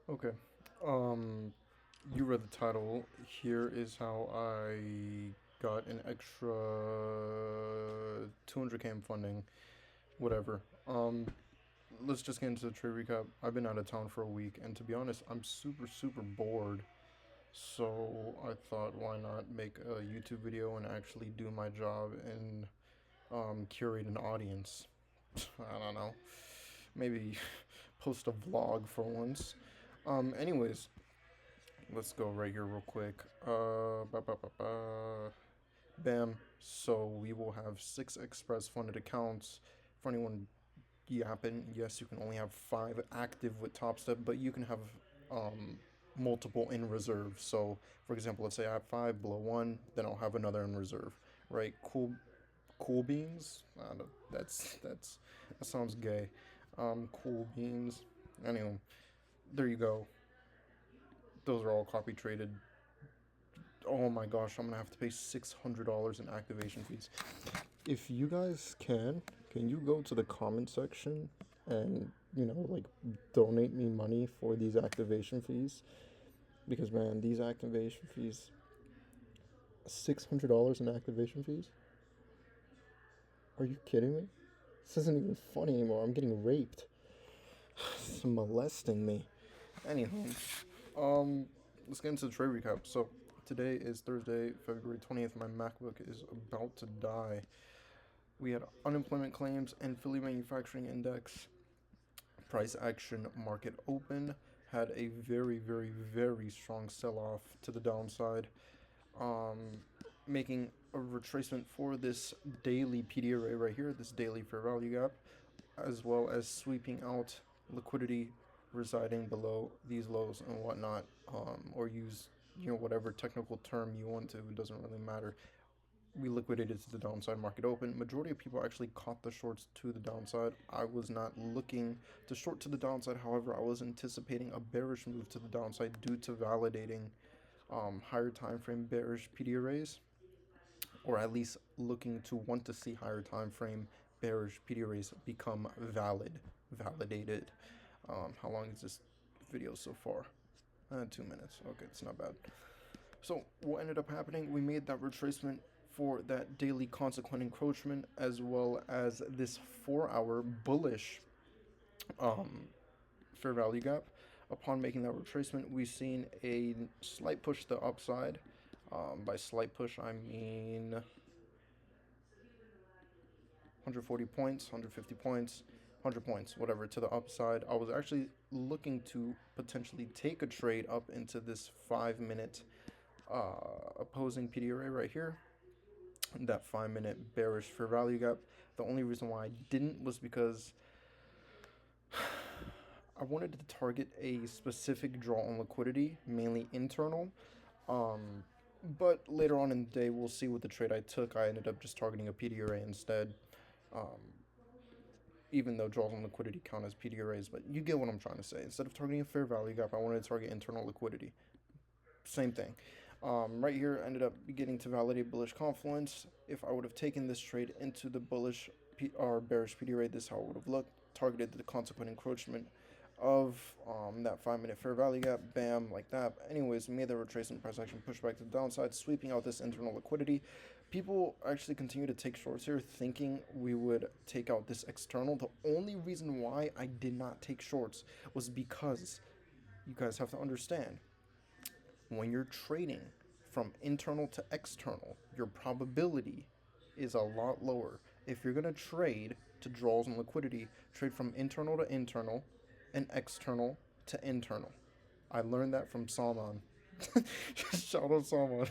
Okay. Um, you read the title. Here is how I got an extra 200k in funding. Whatever. Let's just get into the trade recap. I've been out of town for a week, and to be honest, I'm super bored. So I thought, why not make a YouTube video and actually do my job and curate an audience. I don't know. Maybe post a vlog for once. Anyways, let's go right here real quick. Bam. So we will have 6 express funded accounts. For anyone yapping, yes, you can only have 5 active with Top Step, but you can have um, multiple in reserve. So, for example, let's say I have 5 below 1, then I'll have another in reserve. Right? Cool beans. I don't know. That sounds gay. Cool beans. Anyway, there you go. Those are all copy traded. Oh my gosh, I'm gonna have to pay $600 in activation fees. If you guys can you go to the comment section and like donate me money for these activation fees? Because man, these activation fees, $600 in activation fees? Are you kidding me? This isn't even funny anymore. I'm getting raped. It's molesting me. Anyhow, um, let's get into the trade recap. So today is Thursday, February 20th. My MacBook is about to die. We had unemployment claims and Philly manufacturing index. Price action market open had a very strong sell off to the downside, um, making a retracement for this daily PD array right here, this daily fair value gap, as well as sweeping out liquidity residing below these lows and whatnot, or use whatever technical term you want to. It doesn't really matter. We liquidated to the downside, market open. Majority of people actually caught the shorts to the downside. I was not looking to short to the downside. However, I was anticipating a bearish move to the downside due to validating higher time frame bearish PD arrays, or at least looking to want to see higher time frame bearish PD arrays become validated. How long is this video so far? 2 minutes. Okay, it's not bad. So what ended up happening? We made that retracement for that daily consequent encroachment, as well as this 4-hour bullish um, fair value gap. Upon making that retracement, we've seen a slight push to the upside. By slight push, I mean 140 points, 150 points, 100 points, whatever, to the upside. I was actually looking to potentially take a trade up into this 5 minute opposing PD array right here, that 5 minute bearish fair value gap. The only reason why I didn't was because I wanted to target a specific draw on liquidity, mainly internal. Um, but later on in the day, we'll see what the trade I took. I ended up just targeting a PD array instead. Um, Even though draws on liquidity count as PD arrays, but you get what I'm trying to say. Instead of targeting a fair value gap, I wanted to target internal liquidity. Same thing. Right here, ended up getting to validate bullish confluence. If I would have taken this trade into the bullish or bearish PD array, this is how it would have looked. Targeted the consequent encroachment of that 5 minute fair value gap, bam, like that. Anyways, made the retracement price action push back to the downside, sweeping out this internal liquidity. People actually continue to take shorts here, thinking we would take out this external. The only reason why I did not take shorts was because you guys have to understand, when you're trading from internal to external, your probability is a lot lower. If you're going to trade to draws and liquidity, trade from internal to internal and external to internal. I learned that from Salman. Shout out Salman.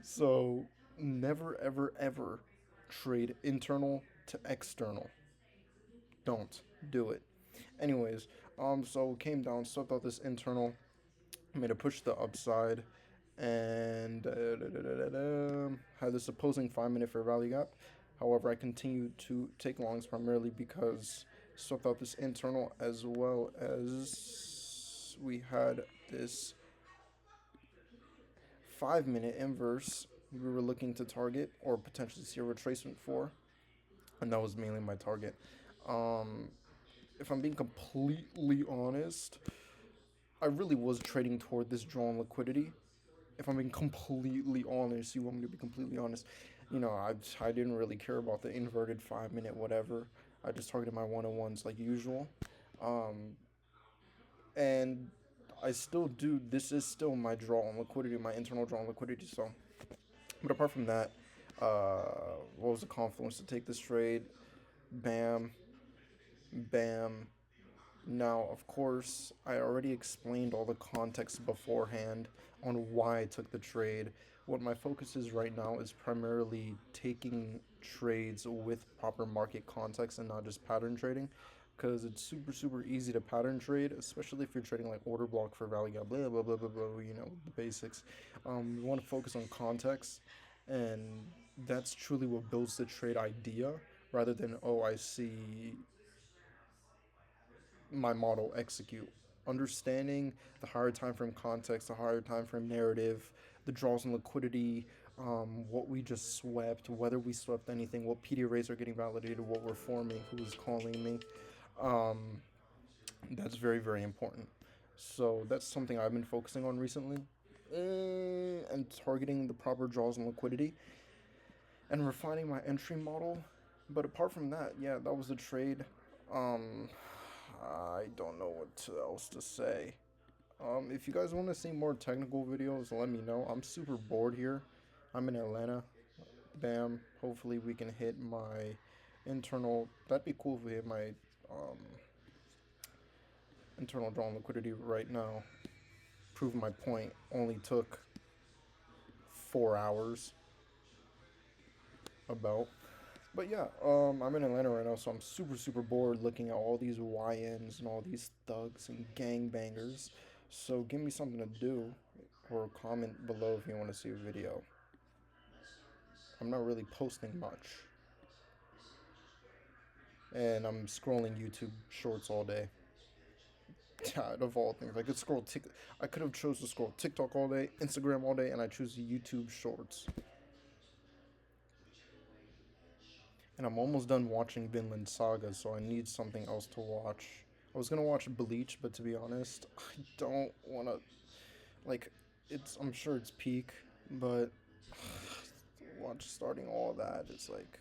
So never ever trade internal to external. Don't do it. Anyways, so came down, swept out this internal, made a push to the upside, and had this opposing 5 minute fair value gap. However, I continued to take longs primarily because swept out this internal, as well as we had this 5 minute inverse we were looking to target or potentially see a retracement for, and that was mainly my target. Um, if I'm being completely honest, I really was trading toward this draw on liquidity. If I'm being completely honest, you want me to be completely honest, I didn't really care about the inverted 5 minute whatever. I just targeted my one on ones like usual. Um, and I still do, this is still my draw on liquidity, my internal draw on liquidity. So, but apart from that, what was the confluence to take this trade? Bam, bam. Now, of course, I already explained all the context beforehand on why I took the trade. What my focus is right now is primarily taking trades with proper market context and not just pattern trading. Because it's super, super easy to pattern trade, especially if you're trading like order block for value gap, blah, blah, blah, blah, blah, the basics. You want to focus on context, and that's truly what builds the trade idea rather than, oh, I see my model execute. Understanding the higher time frame context, the higher time frame narrative, the draws and liquidity, what we just swept, whether we swept anything, what PD arrays are getting validated, what we're forming, who's calling me. Um, that's very, very important. So that's something I've been focusing on recently. And targeting the proper draws and liquidity and refining my entry model. But apart from that, yeah, that was the trade. Um, I don't know what else to say. If you guys want to see more technical videos, let me know. I'm super bored here. I'm in Atlanta. Bam. Hopefully we can hit my internal. That'd be cool if we hit my um, internal draw on liquidity right now. Prove my point. Only took 4 hours about. But yeah, I'm in Atlanta right now, so I'm super, super bored looking at all these YNs and all these thugs and gangbangers. So give me something to do, or comment below if you want to see a video. I'm not really posting much, and I'm scrolling YouTube Shorts all day. God, of all things, I could have chose to scroll TikTok all day, Instagram all day, and I choose YouTube Shorts. And I'm almost done watching Vinland Saga, so I need something else to watch. I was gonna watch Bleach, but to be honest, I don't wanna like. It's I'm sure it's peak, but watch starting all that. It's like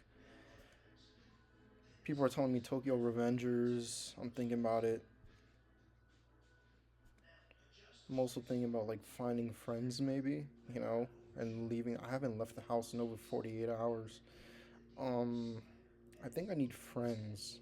people are telling me Tokyo Revengers. I'm thinking about it. I'm also thinking about like finding friends, maybe and leaving. I haven't left the house in over 48 hours. Um, I think I need friends.